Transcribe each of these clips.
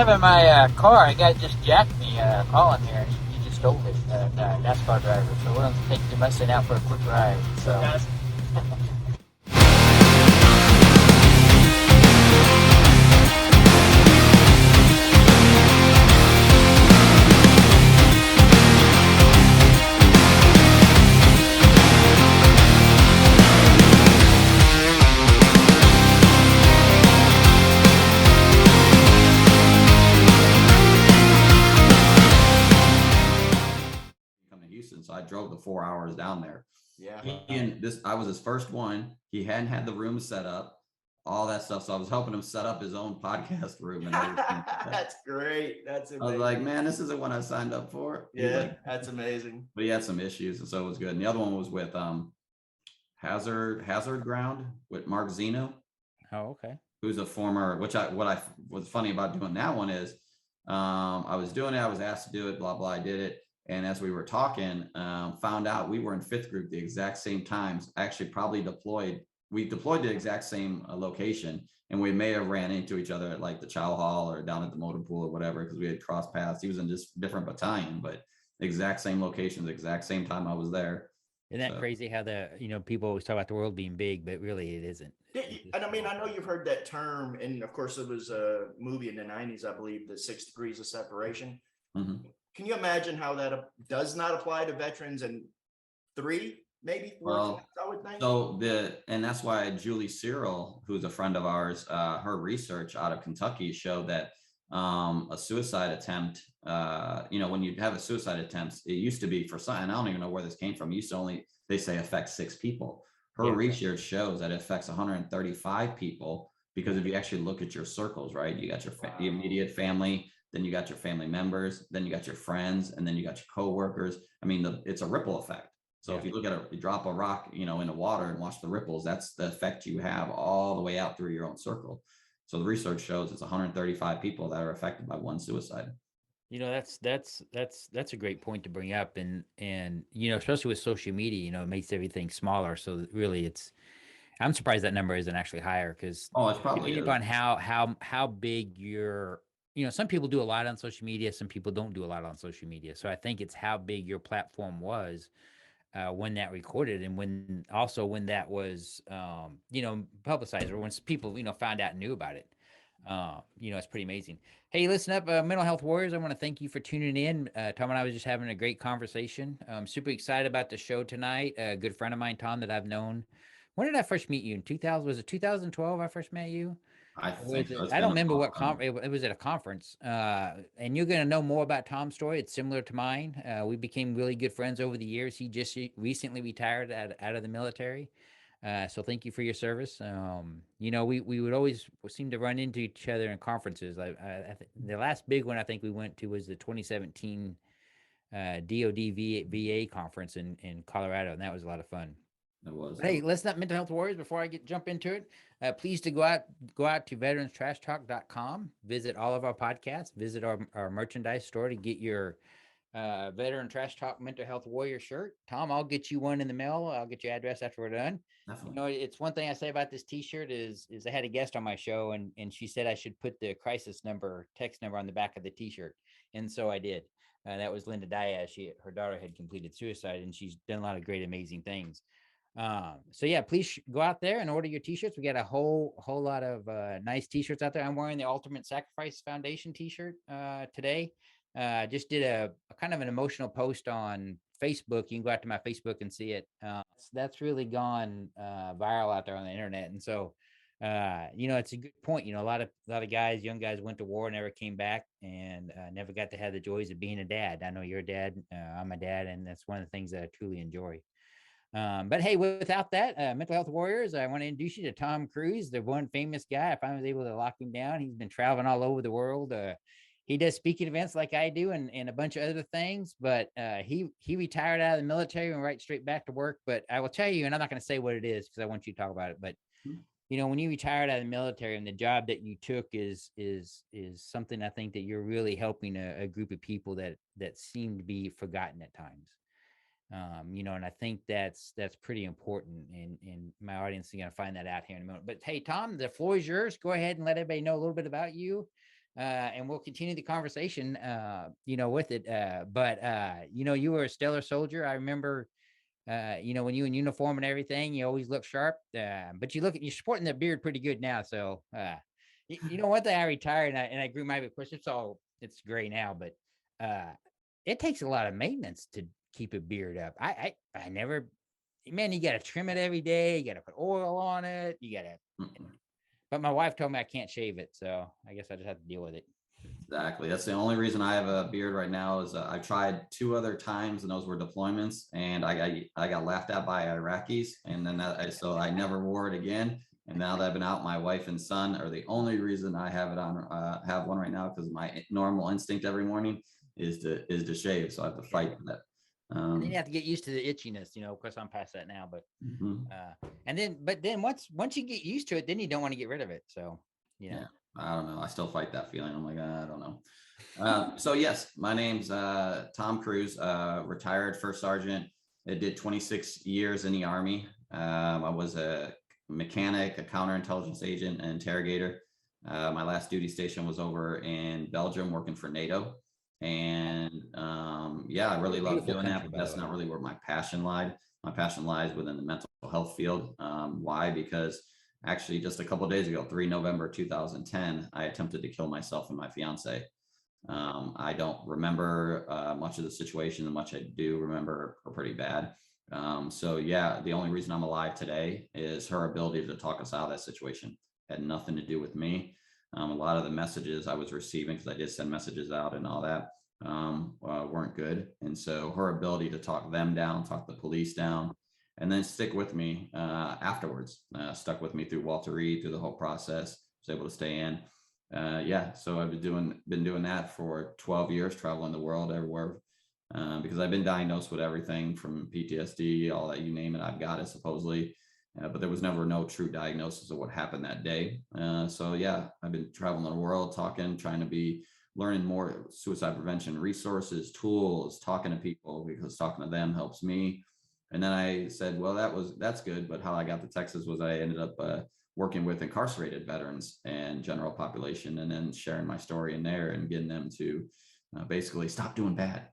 driving my car. A guy just jacked me calling here. He just stole it, NASCAR driver. So we're going to take the Mustang out for a quick ride. So. Come to Houston, so I drove the 4 hours down there. Yeah. I was his first one. He hadn't had the room set up, all that stuff. So I was helping him set up his own podcast room and everything. That's great. That's amazing. I was like, man, this isn't what I signed up for. Yeah, that's amazing. But he had some issues, and so it was good. And the other one was with Hazard Ground with Mark Zeno. Oh, okay. Who's a former, what I was funny about doing that one is I was doing it, I was asked to do it, blah, blah, I did it. And as we were talking, found out we were in fifth group the exact same times, actually probably we deployed the exact same location, and we may have ran into each other at like the chow hall or down at the motor pool or whatever, because we had crossed paths. He was in just different battalion, but exact same location, the exact same time I was there. Isn't that crazy how people always talk about the world being big, but really it isn't. And I mean, I know you've heard that term, and of course it was a movie in the 90s, I believe, the 6 degrees of separation. Mm-hmm. Can you imagine how that does not apply to veterans and 3, maybe 4 times, I would think? And that's why Julie Cyril, who's a friend of ours, her research out of Kentucky showed that a suicide attempt, when you have a suicide attempt, it used to be for some, and I don't even know where this came from. It used to only, they say, affect 6 people. Her research shows that it affects 135 people, because if you actually look at your circles, right, you got your immediate family, then you got your family members, then you got your friends, and then you got your coworkers. I mean, it's a ripple effect. So if you look at you drop a rock, in the water and watch the ripples, that's the effect you have all the way out through your own circle. So the research shows it's 135 people that are affected by one suicide. That's a great point to bring up, and especially with social media, it makes everything smaller. So really, I'm surprised that number isn't actually higher, because it's probably depending upon how big your, some people do a lot on social media, some people don't do a lot on social media. So I think it's how big your platform was when that recorded, and when that was publicized, or when people found out and knew about it. It's pretty amazing. Hey, listen up, Mental Health Warriors. I want to thank you for tuning in. Tom and I was just having a great conversation. I'm super excited about the show tonight. A good friend of mine, Tom, that I've known. When did I first meet you? In 2000? Was it 2012 I first met you? I think so. I don't remember what it was at a conference. And you're going to know more about Tom's story. It's similar to mine. We became really good friends over the years. He just recently retired out of the military. So thank you for your service. We would always seem to run into each other in conferences. The last big one I think we went to was the 2017 DoD VA conference in Colorado, and that was a lot of fun. It was. Hey, listen up, Mental Health Warriors. Before I jump into it, please to go out to VeteranTrashTalk.com. Visit all of our podcasts. Visit our merchandise store to get your Veteran Trash Talk Mental Health Warrior shirt. Tom, I'll get you one in the mail. I'll get your address after we're done. Definitely. It's one thing I say about this T-shirt is I had a guest on my show, and she said I should put the text number on the back of the T-shirt, and so I did. That was Linda Diaz. Her daughter had completed suicide, and she's done a lot of great, amazing things. So yeah, please go out there and order your T-shirts. We got a whole lot of nice T-shirts out there. I'm wearing the Ultimate Sacrifice Foundation T-shirt today. Just did a kind of an emotional post on Facebook. You can go out to my Facebook and see it. That's really gone viral out there on the internet. And so, it's a good point. A lot of young guys went to war, never came back, and never got to have the joys of being a dad. I know you're a dad. I'm a dad, and that's one of the things that I truly enjoy. But hey, without that, Mental Health Warriors, I want to introduce you to Tom Cruz, the one famous guy. I finally was able to lock him down. He's been traveling all over the world. He does speaking events like I do, and a bunch of other things, but he retired out of the military and right straight back to work. But I will tell you, and I'm not going to say what it is because I want you to talk about it, but when you retired out of the military and the job that you took is something, I think that you're really helping a group of people that seem to be forgotten at times. And I think that's pretty important, and my audience is going to find that out here in a moment. But hey, Tom, the floor is yours. Go ahead and let everybody know a little bit about you. and we'll continue the conversation, with it. But you were a stellar soldier. I remember, when you in uniform and everything, you always look sharp. But you're sporting the beard pretty good now. So, one thing, I retired and I grew my, of course, it's gray now, but it takes a lot of maintenance to keep a beard up. I never, man, you got to trim it every day. You got to put oil on it. But my wife told me I can't shave it. So I guess I just have to deal with it. Exactly. That's the only reason I have a beard right now is I've tried 2 other times and those were deployments, and I got laughed at by Iraqis, and then so I never wore it again. And now that I've been out, my wife and son are the only reason I have it on, have one right now, because my normal instinct every morning is to shave. So I have to fight that. And then you have to get used to the itchiness, of course I'm past that now, but but then once you get used to it, then you don't want to get rid of it. So, yeah, I don't know. I still fight that feeling. I'm like, I don't know. So yes, my name's Tom Cruz, retired first sergeant. I did 26 years in the Army. I was a mechanic, a counterintelligence agent, an interrogator. My last duty station was over in Belgium working for NATO. And I really love doing that, but that's not really where my passion lied. My passion lies within the mental health field. Why? Because actually just a couple of days ago, 3 November 2010, I attempted to kill myself and my fiance. I don't remember much of the situation. The much I do remember are pretty bad. The only reason I'm alive today is her ability to talk us out of that situation. Had nothing to do with me. A lot of the messages I was receiving, because I did send messages out and all that, weren't good. And so her ability to talk them down, talk the police down, and then stick with me afterwards, stuck with me through Walter Reed, through the whole process, was able to stay in. So I've been doing that for 12 years, traveling the world everywhere, because I've been diagnosed with everything from PTSD, all that, you name it, I've got it supposedly. But there was never no true diagnosis of what happened that day. I've been traveling the world, talking, trying to learning more suicide prevention resources, tools, talking to people, because talking to them helps me. And then I said, well, that's good. But how I got to Texas was I ended up working with incarcerated veterans and general population, and then sharing my story in there and getting them to basically stop doing bad,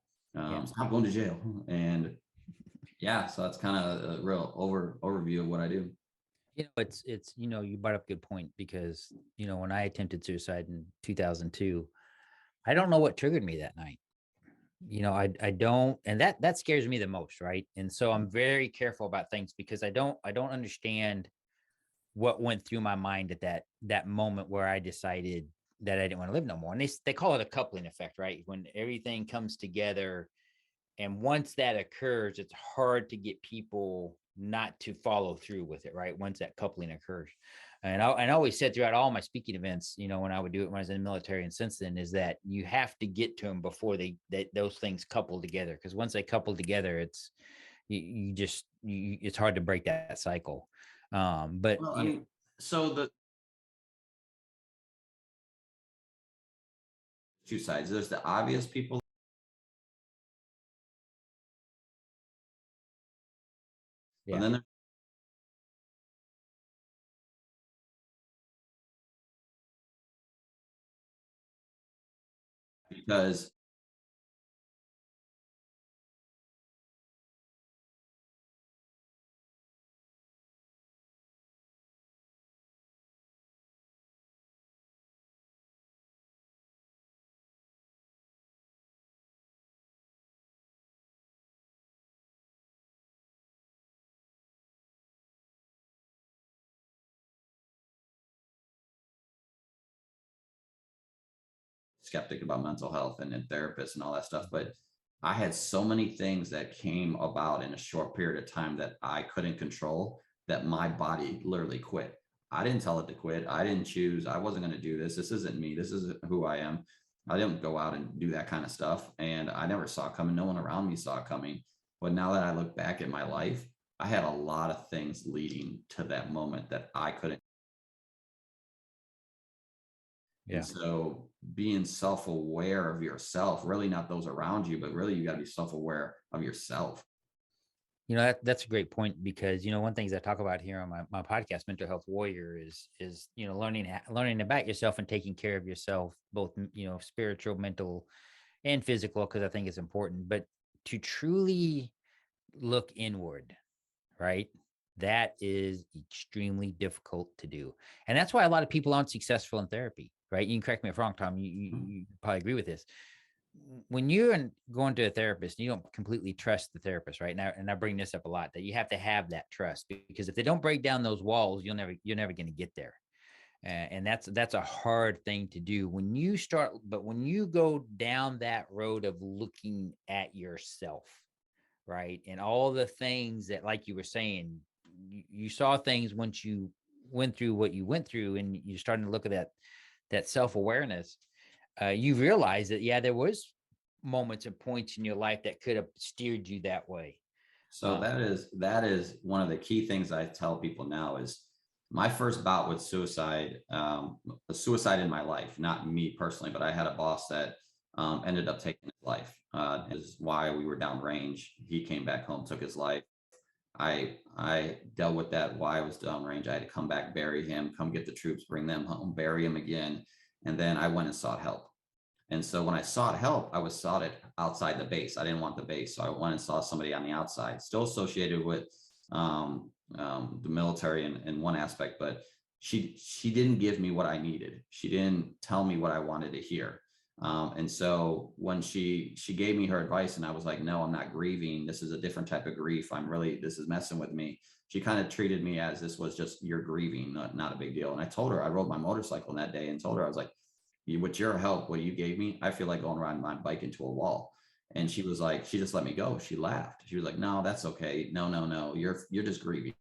stop going to jail. And so that's kind of a real overview of what I do. It's you brought up a good point, because when I attempted suicide in 2002, I don't know what triggered me that night. I don't, and that scares me the most, right? And so I'm very careful about things, because I don't understand what went through my mind at that moment where I decided that I didn't want to live no more. And they call it a coupling effect, right? When everything comes together. And once that occurs, it's hard to get people not to follow through with it, right? Once that coupling occurs. And I always said throughout all my speaking events, when I would do it when I was in the military, and since then, is that you have to get to them before those things couple together. Because once they couple together, it's it's hard to break that cycle. So the two sides, there's the obvious people. Yeah. And then because skeptic about mental health and therapists and all that stuff, but I had so many things that came about in a short period of time that I couldn't control, that my body literally quit. I didn't tell it to quit. I didn't choose. I wasn't going to do this. This isn't me. This isn't who I am. I didn't go out and do that kind of stuff. And I never saw it coming. No one around me saw it coming. But now that I look back at my life, I had a lot of things leading to that moment that I couldn't. Yeah. And so being self-aware of yourself, really not those around you, but really you got to be self-aware of yourself. That's a great point, because one of the things I talk about here on my podcast, Mental Health Warrior, is learning about yourself and taking care of yourself, both spiritual, mental, and physical, because I think it's important. But to truly look inward, right? That is extremely difficult to do, and that's why a lot of people aren't successful in therapy, right? You can correct me if wrong, Tom. You probably agree with this. When you're going to a therapist, you don't completely trust the therapist, right? Now, and I bring this up a lot, that you have to have that trust, because if they don't break down those walls, you're never going to get there. And that's a hard thing to do when you start. But when you go down that road of looking at yourself, right, and all the things that, like you were saying, you saw things once you went through what you went through, and you're starting to look at that self-awareness, you realize that, yeah, there was moments and points in your life that could have steered you that way. So that is one of the key things I tell people now is my first bout with suicide, a suicide in my life, not me personally, but I had a boss that ended up taking his life. Is why we were downrange. He came back home, took his life. I dealt with that. Why I was downrange. I had to come back, bury him, come get the troops, bring them home, bury him again, and then I went and sought help. And so when I sought help, I was sought it outside the base. I didn't want the base. So I went and saw somebody on the outside, still associated with the military in one aspect, but she didn't give me what I needed. She didn't tell me what I wanted to hear. And so when she gave me her advice, and I was like, no, I'm not grieving. This is a different type of grief. This is messing with me. She kind of treated me as this was just, you're grieving, not a big deal. And I told her, I rode my motorcycle that day and told her, I was like, with your help, what you gave me, I feel like going around my bike into a wall. And she was like, she just let me go. She laughed. She was like, no, that's okay. No. You're just grieving.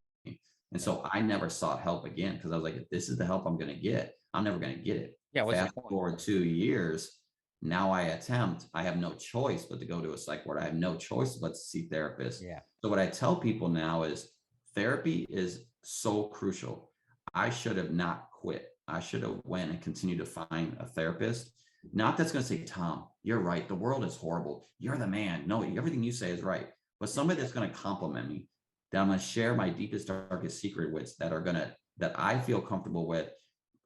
And so I never sought help again, because I was like, if this is the help I'm going to get, I'm never going to get it. Yeah. Fast forward 2 years. Now I have no choice but to go to a psych ward. I have no choice but to see therapists. Yeah. So what I tell people now is therapy is so crucial. I should have not quit. I should have went and continued to find a therapist. Not that's going to say, Tom, you're right. The world is horrible. You're the man. No, everything you say is right. But somebody that's going to compliment me, that I'm going to share my deepest, darkest secret with, that I feel comfortable with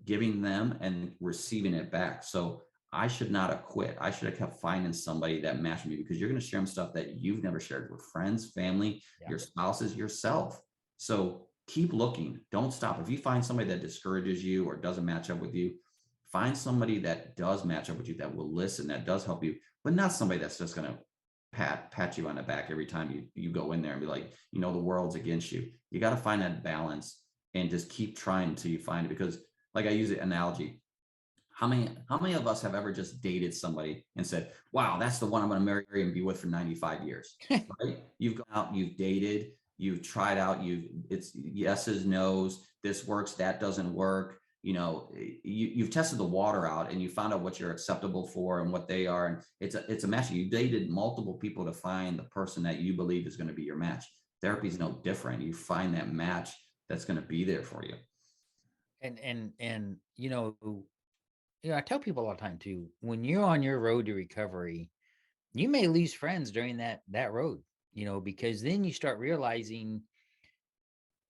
giving them and receiving it back. So I should not have quit. I should have kept finding somebody that matched me, because you're going to share them stuff that you've never shared with friends, family, your spouses, yourself. So keep looking. Don't stop. If you find somebody that discourages you or doesn't match up with you, find somebody that does match up with you, that will listen, that does help you, but not somebody that's just going to pat you on the back every time you go in there and be like, the world's against you. You got to find that balance and just keep trying until you find it. Because like I use the analogy, how many of us have ever just dated somebody and said, wow, that's the one I'm going to marry and be with for 95 years, right? You've gone out, you've dated, you've tried out, it's yeses, nos, this works, that doesn't work. You've tested the water out and you found out what you're acceptable for and what they are. And it's a match. You dated multiple people to find the person that you believe is going to be your match. Therapy is no different. You find that match that's going to be there for you. And I tell people all the time too, when you're on your road to recovery, you may lose friends during that road, because then you start realizing,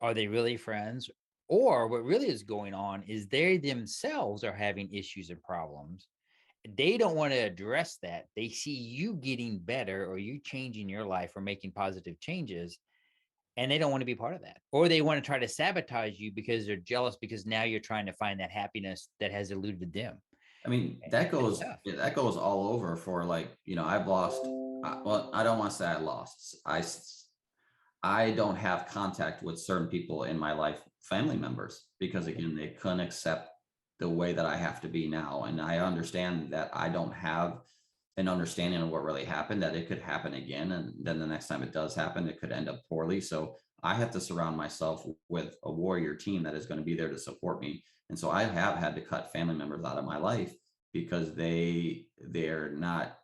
are they really friends? Or what really is going on is they themselves are having issues and problems. They don't want to address that. They see you getting better, or you changing your life or making positive changes, and they don't want to be part of that. Or they want to try to sabotage you because they're jealous, because now you're trying to find that happiness that has eluded them. I mean, that goes all over for I've lost. Well, I don't want to say I lost. I don't have contact with certain people in my life, family members, because again, they couldn't accept the way that I have to be now. And I understand that I don't have an understanding of what really happened, that it could happen again. And then the next time it does happen, it could end up poorly. So I have to surround myself with a warrior team that is going to be there to support me. And so I have had to cut family members out of my life because they're not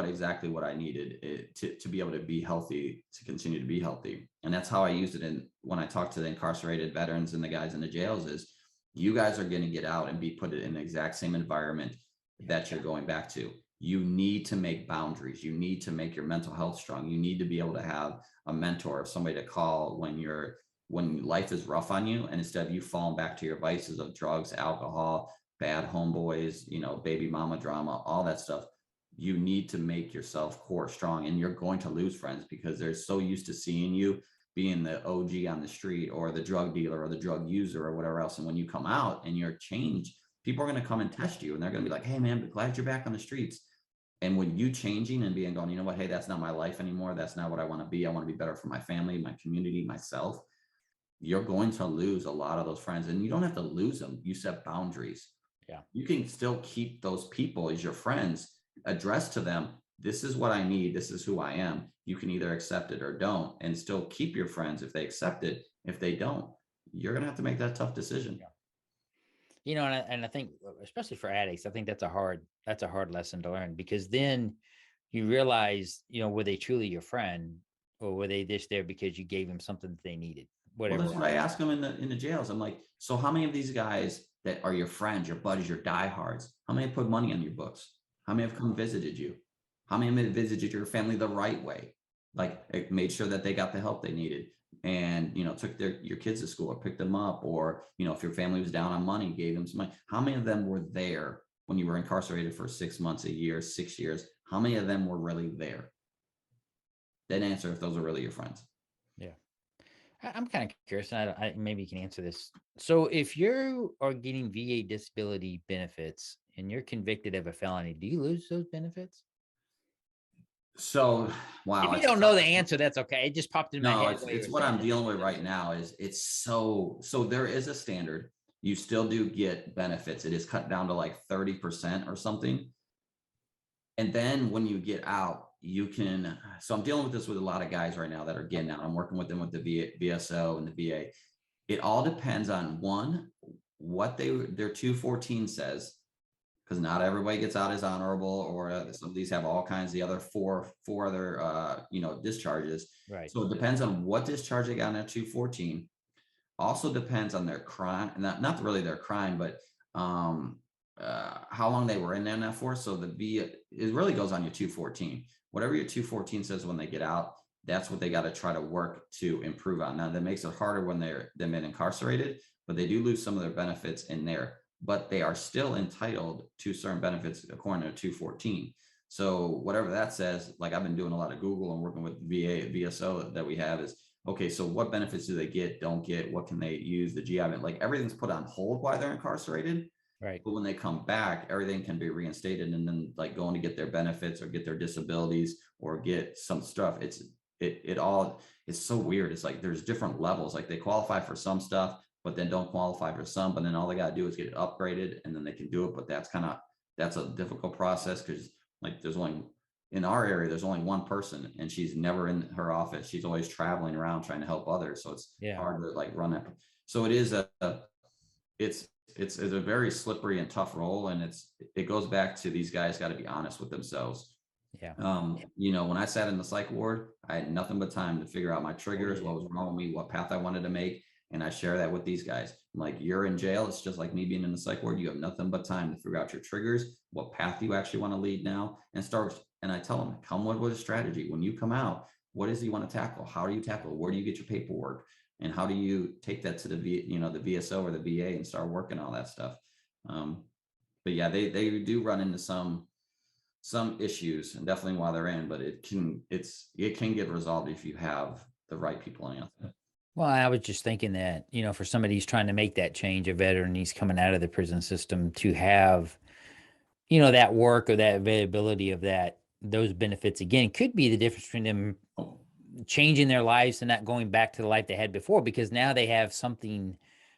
exactly what I needed to be able to be healthy, to continue to be healthy. And that's how I used it when I talk to the incarcerated veterans and the guys in the jails is, you guys are going to get out and be put in the exact same environment that you're going back to. you need to make boundaries. You need to make your mental health strong. You need to be able to have a mentor, somebody to call when life is rough on you, and instead of you falling back to your vices of drugs, alcohol, bad homeboys, baby mama drama, all that stuff. You need to make yourself core strong, and you're going to lose friends because they're so used to seeing you being the OG on the street or the drug dealer or the drug user or whatever else. And when you come out and you're changed, people are going to come and test you, and they're going to be like, hey man, glad you're back on the streets. And when you changing and being going, you know what, hey, that's not my life anymore. That's not what I want to be. I want to be better for my family, my community, myself. You're going to lose a lot of those friends, and you don't have to lose them. You set boundaries. Yeah. You can still keep those people as your friends, address to them, this is what I need. This is who I am. You can either accept it or don't, and still keep your friends if they accept it. If they don't, you're going to have to make that tough decision. Yeah. And I think, especially for addicts, I think that's a hard lesson to learn, because then you realize, were they truly your friend, or were they just there because you gave them something that they needed? Whatever. Well, that's what I ask them in the jails. I'm like, so how many of these guys that are your friends, your buddies, your diehards, how many have put money on your books? How many have come visited you? How many have visited your family the right way? Like, made sure that they got the help they needed, and took your kids to school or picked them up, or if your family was down on money, gave them some money. How many of them were there when you were incarcerated for 6 months, a year, 6 years? How many of them were really there? Then answer if those are really your friends. Yeah. I'm kind of curious, and I maybe you can answer this. So if you are getting VA disability benefits and you're convicted of a felony, do you lose those benefits? So, wow. If you don't know the answer, that's okay. It just popped in my No, head. it's what I'm dealing with right now. Is it's so there is a standard. You still do get benefits. It is cut down to like 30% or something. And then when you get out, you can. So I'm dealing with this with a lot of guys right now that are getting out. I'm working with them with the VSO and the VA. It all depends on what their 214 says, because not everybody gets out as honorable, or some of these have all kinds of the other four other discharges. Right. So it depends on what discharge they got in their 214. Also depends on their crime, not really their crime, but how long they were in there for. So it really goes on your 214. Whatever your 214 says when they get out, that's what they got to try to work to improve on. Now that makes it harder when they've been incarcerated, but they do lose some of their benefits in there. But they are still entitled to certain benefits according to 214. So whatever that says, like I've been doing a lot of Google and working with VA, VSO that we have is, okay, so what benefits do they get, don't get, what can they use, the GI, like everything's put on hold while they're incarcerated. Right. But when they come back, everything can be reinstated, and then like going to get their benefits or get their disabilities or get some stuff. It all is so weird. It's like there's different levels. Like they qualify for some stuff, but then don't qualify for some. But then all they got to do is get it upgraded, and then they can do it. But that's a difficult process, because like in our area, there's only one person, and she's never in her office. She's always traveling around trying to help others. So it's hard to like run that. So it is it's a very slippery and tough role. And it goes back to these guys got to be honest with themselves. Yeah. When I sat in the psych ward, I had nothing but time to figure out my triggers, what was wrong with me, what path I wanted to make. And I share that with these guys. I'm like, you're in jail. It's just like me being in the psych ward. You have nothing but time to figure out your triggers, what path you actually want to lead now, and start. And I tell them, come with a strategy. When you come out, what is it you want to tackle? How do you tackle? Where do you get your paperwork? And how do you take that to the VSO or the VA and start working all that stuff? But yeah, they do run into some issues, and definitely while they're in, but it can get resolved if you have the right people on you. Well, I was just thinking that, for somebody who's trying to make that change, a veteran, he's coming out of the prison system, to have, that work or that availability of those benefits again could be the difference between them changing their lives and not going back to the life they had before, because now they have something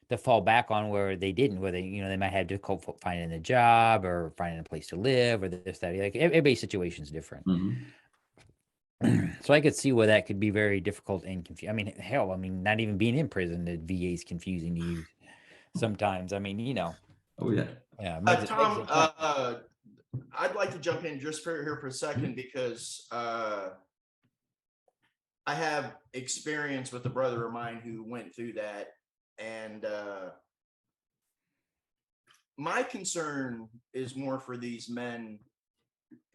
to fall back on where they didn't, where they might have difficulty finding a job or finding a place to live or this, that, like everybody's situation is different. Mm-hmm. So I could see where that could be very difficult and confusing. I mean, hell, not even being in prison, the VA is confusing to use sometimes. Oh yeah. Yeah. Tom, I'd like to jump in just here for a second, because I have experience with a brother of mine who went through that. And my concern is more for these men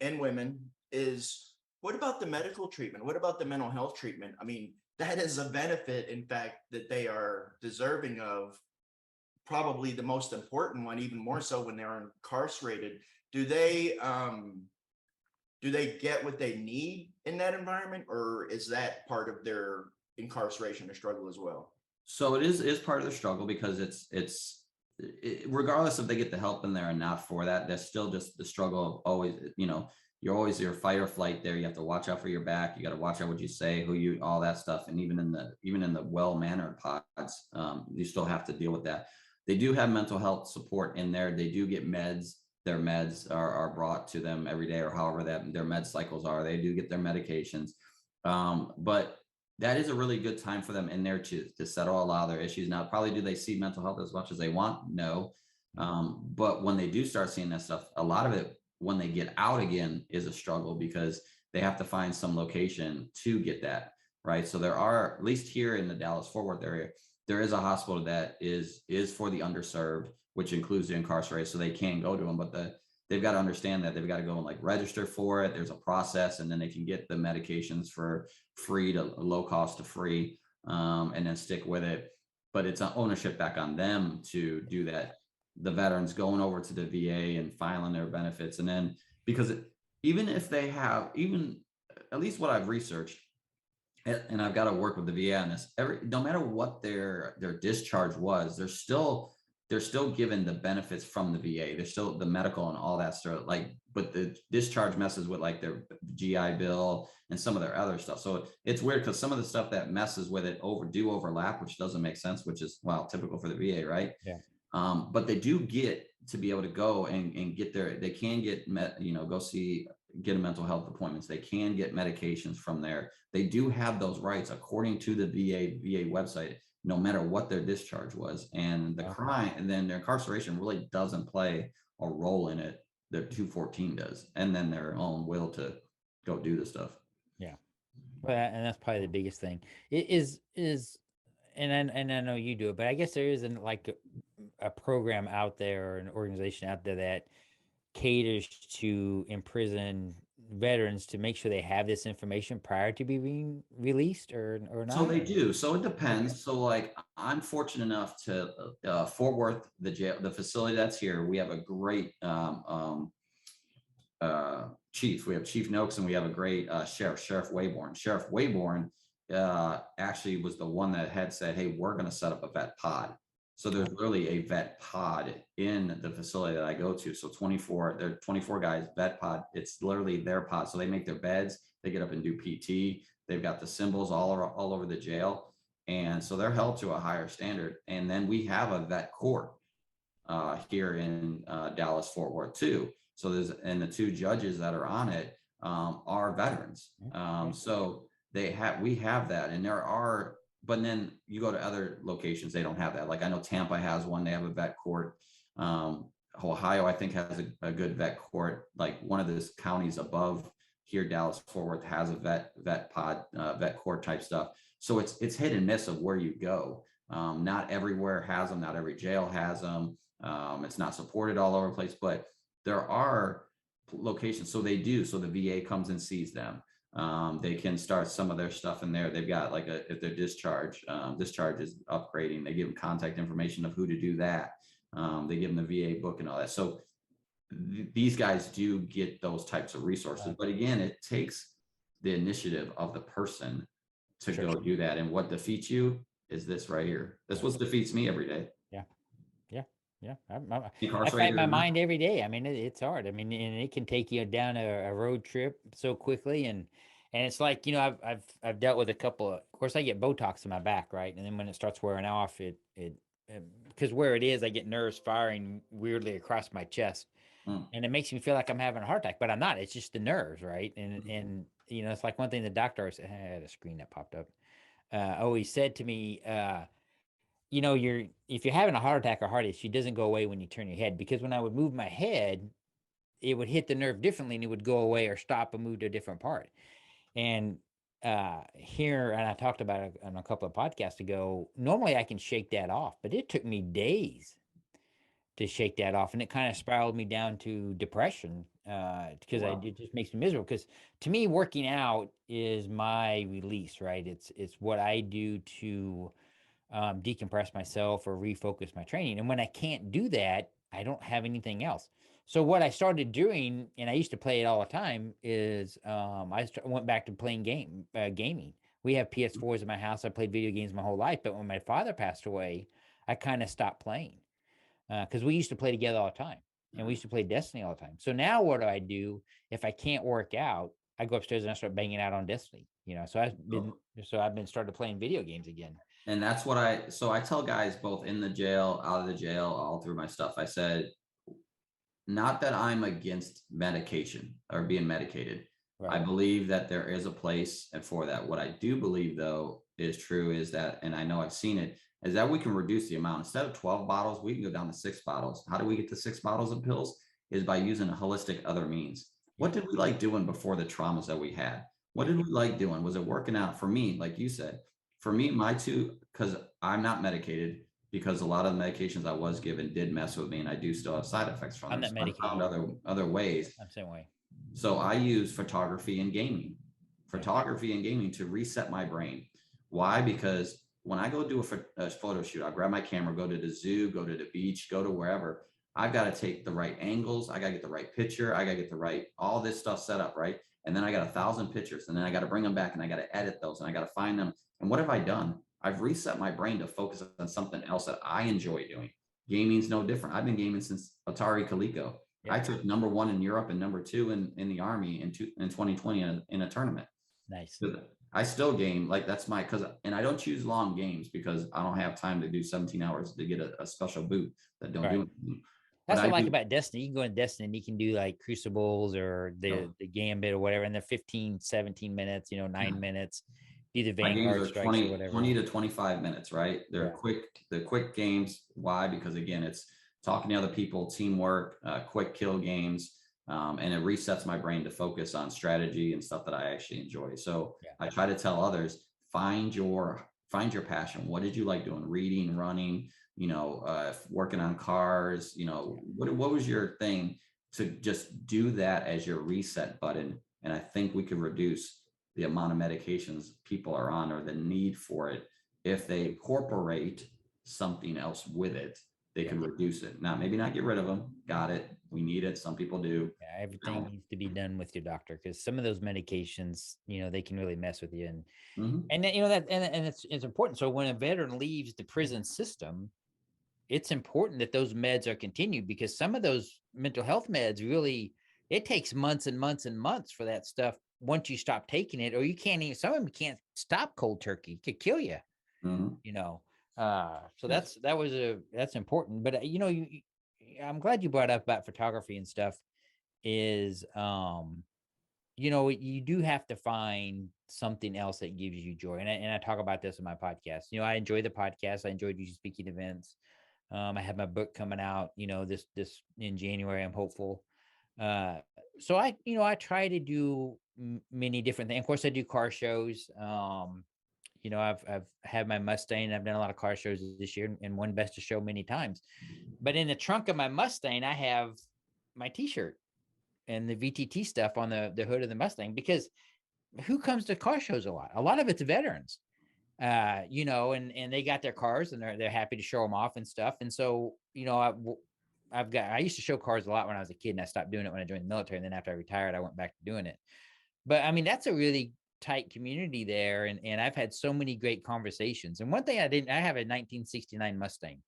and women is, what about the medical treatment? What about the mental health treatment? I mean, that is a benefit, in fact, that they are deserving of, probably the most important one, even more so when they're incarcerated. Do they get what they need in that environment, or is that part of their incarceration or struggle as well? So it is part of the struggle, because regardless if they get the help in there or not for that, that's still just the struggle of always, you're always your fight or flight there. You have to watch out for your back. You got to watch out what you say, all that stuff. And even in the well-mannered pods, you still have to deal with that. They do have mental health support in there. They do get meds. Their meds are brought to them every day, or however that their med cycles are. They do get their medications. But that is a really good time for them in there to settle a lot of their issues. Now, probably do they see mental health as much as they want? No. But when they do start seeing that stuff, a lot of it, when they get out again, is a struggle, because they have to find some location to get that, right? So there are, at least here in the Dallas-Fort Worth area, there is a hospital that is for the underserved, which includes the incarcerated, so they can go to them, but they've got to understand that they've got to go and like register for it. There's a process, and then they can get the medications for free to low cost to free, and then stick with it. But it's an ownership back on them to do that. The veterans going over to the VA and filing their benefits. And then, because even if they have, even at least what I've researched, and I've got to work with the VA on this, no matter what their discharge was, they're still given the benefits from the VA. They're still the medical and all that stuff. Like, but the discharge messes with like their GI Bill and some of their other stuff. So it's weird, because some of the stuff that messes with it overlap, which doesn't make sense, which is, well, typical for the VA, right? Yeah. But they do get to be able to go and get they can get get a mental health appointments. They can get medications from there. They do have those rights according to the VA website, no matter what their discharge was. And the crime, and then their incarceration really doesn't play a role in it. Their 214 does, and then their own will to go do the stuff. Yeah. Well, and that's probably the biggest thing. It is, and I know you do it, but I guess there isn't like a program out there or an organization out there that caters to imprison veterans to make sure they have this information prior to being released, or not. So they do. So it depends. So like, I'm fortunate enough to Fort Worth, the facility that's here. We have a great chief. We have Chief Noakes, and we have a great Sheriff Wayborn. Sheriff Wayborn actually was the one that had said, "Hey, we're going to set up a vet pod." So there's literally a vet pod in the facility that I go to. So 24 guys, vet pod. It's literally their pod. So they make their beds. They get up and do PT. They've got the symbols all over the jail. And so they're held to a higher standard. And then we have a vet court here in Dallas-Fort Worth too. So and the two judges that are on it are veterans. So we have that, and but then you go to other locations, they don't have that. Like, I know Tampa has one, they have a vet court. Ohio, I think, has a good vet court. Like, one of the counties above here, Dallas-Fort Worth, has a vet pod, vet court type stuff. So it's hit and miss of where you go. Not everywhere has them, not every jail has them. It's not supported all over the place, but there are locations. So they do. So the VA comes and sees them. They can start some of their stuff in there. They've got like if their discharge is upgrading, they give them contact information of who to do that. They give them the VA book and all that. So these guys do get those types of resources. But again, it takes the initiative of the person to go do that. And what defeats you is this right here. This what defeats me every day. Yeah. I fight my mind every day. I mean, it's hard. I mean, and it can take you down a road trip so quickly. And it's like, I've dealt with a couple of course, I get Botox in my back, right? And then when it starts wearing off, because where it is, I get nerves firing weirdly across my chest. And it makes me feel like I'm having a heart attack, but I'm not. It's just the nerves, right? And it's like one thing the doctor said, I had a screen that popped up. Always said to me, if you're having a heart attack or heart issue, it doesn't go away when you turn your head, because when I would move my head, it would hit the nerve differently and it would go away or stop and move to a different part. And here, and I talked about it on a couple of podcasts ago, normally I can shake that off, but it took me days to shake that off. And it kind of spiraled me down to depression because Wow. it just makes me miserable. Because to me, working out is my release, right? It's what I do to decompress myself or refocus my training. And when I can't do that, I don't have anything else. So what I started doing, and I used to play it all the time, is went back to playing gaming. We have PS4s in my house. I played video games my whole life, but when my father passed away, I kind of stopped playing because we used to play together all the time, and we used to play Destiny all the time. So now what do I do if I can't work out? I go upstairs and I start banging out on Destiny. Oh, So I've been started playing video games again. and that's what I tell guys both in the jail, out of the jail, all through my stuff. I said, not that I'm against medication or being medicated. I Right. believe that there is a place and for that. What I do believe though is true is that, and I know I've seen it, is that we can reduce the amount. Instead of 12 bottles, we can go down to 6 bottles. How do we get to 6 bottles of pills? Is by using a holistic other means. What Yeah. did we like doing before the traumas that we had? What Yeah. did we like doing? Was it working out? For me, like you said, for me, my two, because I'm not medicated, because a lot of the medications I was given did mess with me, and I do still have side effects from I'm them. not So I found medicated. other ways. I'm the same way. So I use photography and gaming, Yeah. to reset my brain. Why? Because when I go do a photo shoot, I grab my camera, go to the zoo, go to the beach, go to wherever. I've got to take the right angles. I got to get the right picture. I got to get the right, all this stuff set up, right? And then I got 1,000 pictures, and then I got to bring them back, and I got to edit those, and I got to find them. And what have I done? I've reset my brain to focus on something else that I enjoy doing. Gaming's no different. I've been gaming since Atari Coleco. I Yep. took number 1 in Europe and number 2 in the Army in 2020 in a tournament. Nice. I still game, like that's my, and I don't choose long games because I don't have time to do 17 hours to get a special boot that don't do Right. anything. But That's what I I like do, about Destiny. You can go in Destiny and you can do like Crucibles or you the Gambit or whatever, and they're 15, 17 minutes, 9 minutes, do the my games Vanguard are strikes or 20 whatever. to 25 minutes, right? Yeah. They're quick games. Why? Because again, it's talking to other people, teamwork, quick kill games. And it resets my brain to focus on strategy and stuff that I actually enjoy. So Yeah. I try to tell others, find your passion. What did you like doing? Reading, running, working on cars, what was your thing to just do that as your reset button? And I think we could reduce the amount of medications people are on or the need for it. If they incorporate something else with it, they Yeah. can reduce it. Now, maybe not get rid of them. Got it. We need it. Some people do. Yeah, everything needs to be done with your doctor because some of those medications, they can really mess with you. Mhm. And then, and it's important. So when a veteran leaves the prison system, it's important that those meds are continued because some of those mental health meds really, it takes months and months and months for that stuff. Once you stop taking it, or you can't even, some of them can't stop cold turkey, it could kill you, Mhm. you know. So Yes. that's important. But I'm glad you brought up about photography and stuff. Is you do have to find something else that gives you joy. And I talk about this in my podcast. I enjoy the podcast. I enjoyed you speaking events. I have my book coming out, this in January. I'm hopeful. Uh, so I try to do many different things. Of course, I do car shows. I've had my Mustang. I've done a lot of car shows this year and won best of show many times. But in the trunk of my Mustang, I have my T-shirt and the VTT stuff on the hood of the Mustang because who comes to car shows a lot? A lot of it's veterans, and they got their cars and they're happy to show them off and stuff. And so, I used to show cars a lot when I was a kid and I stopped doing it when I joined the military. And then after I retired, I went back to doing it. But I mean, that's a really tight community there. And I've had so many great conversations. And one thing I have a 1969 Mustang.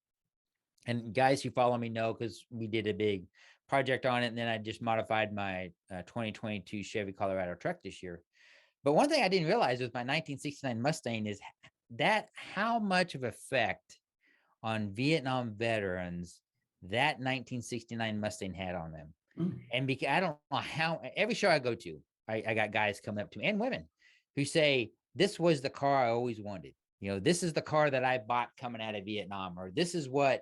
And guys who follow me know because we did a big project on it. And then I just modified my 2022 Chevy Colorado truck this year. But one thing I didn't realize with my 1969 Mustang is that how much of effect on Vietnam veterans that 1969 Mustang had on them. Mm. And because I don't know how every show I go to, I got guys coming up to me and women who say, this was the car I always wanted. This is the car that I bought coming out of Vietnam, or this is what,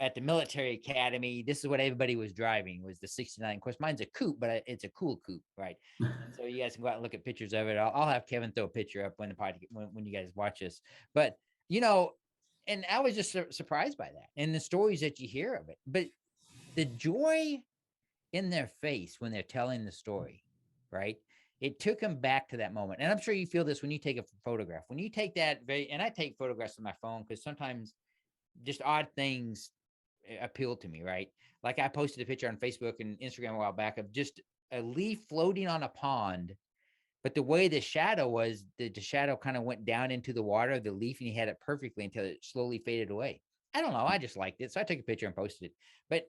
at the military academy, this is what everybody was driving was the 69. Of course, mine's a coupe, but it's a cool coupe, right? And so you guys can go out and look at pictures of it. I'll have Kevin throw a picture up when the podcast when you guys watch this. But you know, and I was just surprised by that and the stories that you hear of it. But the joy in their face when they're telling the story, right? It took them back to that moment. And I'm sure you feel this when you take a photograph. When you take that and I take photographs with my phone because sometimes just odd things appeal to me, right? Like I posted a picture on Facebook and Instagram a while back of just a leaf floating on a pond. But the way the shadow was, the shadow kind of went down into the water, the leaf, and he had it perfectly until it slowly faded away. I don't know. I just liked it. So I took a picture and posted it. But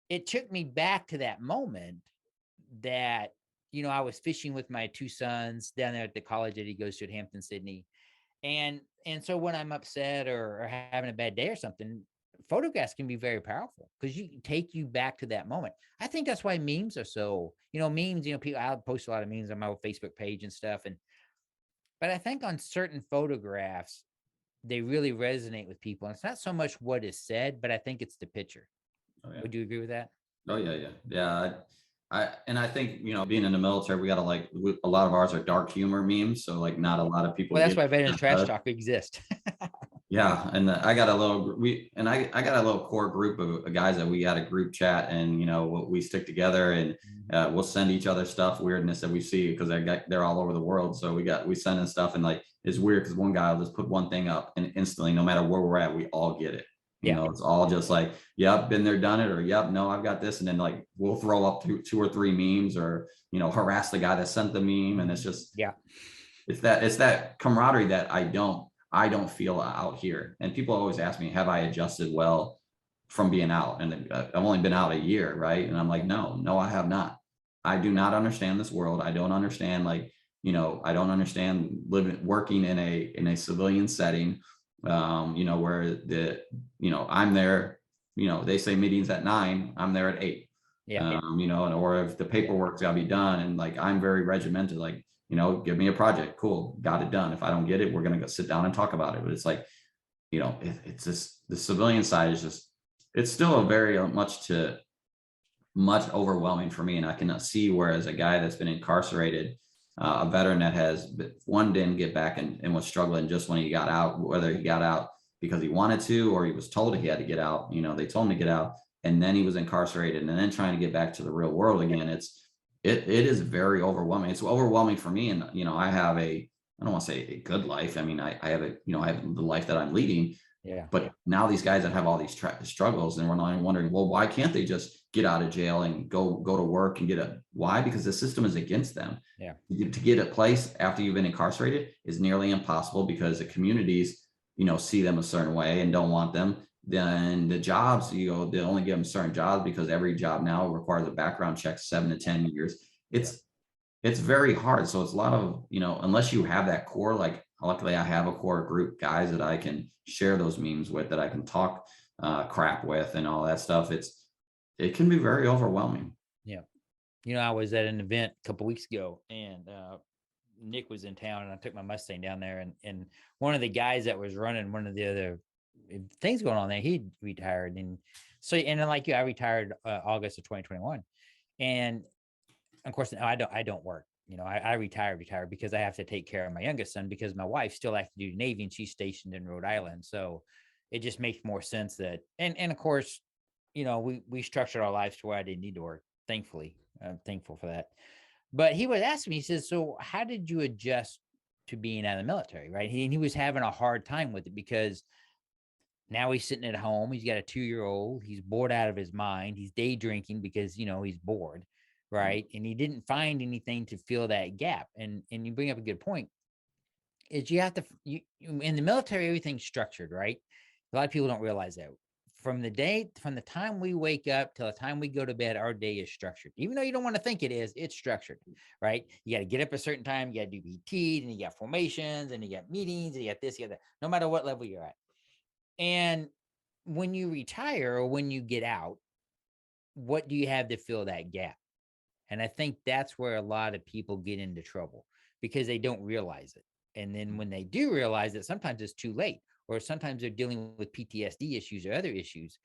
it took me back to that moment that, I was fishing with my two sons down there at the college that he goes to at Hampton, Sydney. And so when I'm upset or having a bad day or something, photographs can be very powerful because you take you back to that moment. I think that's why memes are so, memes, people, I'll post a lot of memes on my Facebook page and stuff. But I think on certain photographs, they really resonate with people. And it's not so much what is said, but I think it's the picture. Oh, yeah. Would you agree with that? Oh yeah. I think, being in the military, we got to a lot of ours are dark humor memes. So like not a lot of people. Well, that's get why Veterans Trash that. Talk exists. Yeah, and I got a little I got a little core group of guys that we got a group chat, and we stick together, and we'll send each other stuff, weirdness that we see, because they're all over the world, so we send in stuff, and like it's weird because one guy will just put one thing up, and instantly, no matter where we're at, we all get it. It's all just like, yep, been there, done it, or yep, no, I've got this, and then like we'll throw up two or three memes, or harass the guy that sent the meme, and it's just it's that camaraderie that I don't feel out here. And people always ask me, have I adjusted well from being out? And I've only been out a year, right? And I'm like, no, I have not. I do not understand this world. I don't understand, I don't understand working in a civilian setting, where I'm there, they say meetings at 9, I'm there at 8. Or if the paperwork's got to be done, and like I'm very regimented, like, give me a project, cool, got it done. If I don't get it, we're gonna go sit down and talk about it. But it's like, it's just the civilian side is just, it's still a very much overwhelming for me. And I can see where, as a guy that's been incarcerated, a veteran that didn't get back and was struggling just when he got out, whether he got out because he wanted to or he was told he had to get out. They told him to get out, and then he was incarcerated, and then trying to get back to the real world again. It is very overwhelming. It's overwhelming for me. And, I have I don't want to say a good life. I mean, I have I have the life that I'm leading. Yeah. But now these guys that have all these struggles, and we're not wondering, well, why can't they just get out of jail and go to work and why? Because the system is against them. Yeah. To get a place after you've been incarcerated is nearly impossible, because the communities, see them a certain way and don't want them. Then the jobs, they only give them certain jobs because every job now requires a background check 7 to 10 years. It's very hard. So it's a lot of, unless you have that core, like luckily I have a core group guys that I can share those memes with, that I can talk crap with and all that stuff. It can be very overwhelming. Yeah. I was at an event a couple weeks ago, and Nick was in town, and I took my Mustang down there, and one of the guys that was running one of the other things going on there, he retired. And so, and then like you, I retired August of 2021. And of course, I don't work. I retired because I have to take care of my youngest son, because my wife still active duty Navy and she's stationed in Rhode Island. So it just makes more sense that, and of course, we structured our lives to where I didn't need to work. Thankfully, I'm thankful for that. But he was asking me, he says, so how did you adjust to being out of the military? Right. He was having a hard time with it, because now he's sitting at home. He's got a 2-year-old. He's bored out of his mind. He's day drinking because, he's bored. Right. And he didn't find anything to fill that gap. And you bring up a good point, is you have to, in the military, everything's structured, right? A lot of people don't realize that. From the time we wake up till the time we go to bed, our day is structured. Even though you don't want to think it is, it's structured, right? You got to get up a certain time, you got to do BT, and you got formations, and you got meetings, and you got this, you got that, no matter what level you're at. And when you retire or when you get out, what do you have to fill that gap? And I think that's where a lot of people get into trouble, because they don't realize it. And then when they do realize it, sometimes it's too late, or sometimes they're dealing with PTSD issues or other issues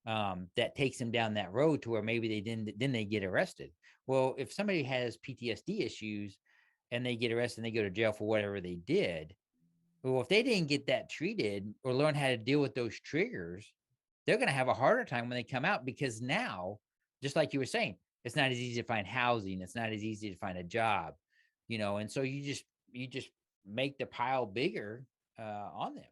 that takes them down that road to where maybe then they get arrested. Well, if somebody has PTSD issues and they get arrested and they go to jail for whatever they did, Well, if they didn't get that treated or learn how to deal with those triggers, they're going to have a harder time when they come out, because now, just like you were saying, it's not as easy to find housing. It's not as easy to find a job, and so you just make the pile bigger on them.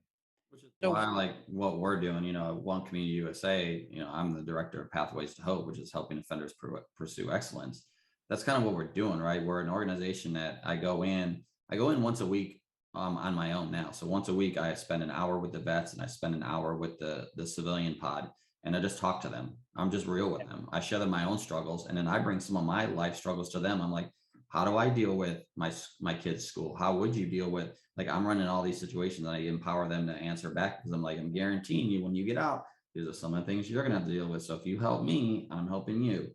Which is So why I like what we're doing. One Community USA, I'm the director of Pathways to Hope, which is helping offenders pursue excellence. That's kind of what we're doing, right? We're an organization that I go in once a week on my own now. So once a week, I spend an hour with the vets and I spend an hour with the civilian pod, and I just talk to them. I'm just real with them. I share them my own struggles, and then I bring some of my life struggles to them. I'm like, how do I deal with my kids' school? How would you deal with, like, I'm running all these situations, and I empower them to answer back, because I'm like, I'm guaranteeing you when you get out, these are some of the things you're gonna have to deal with. So if you help me, I'm helping you.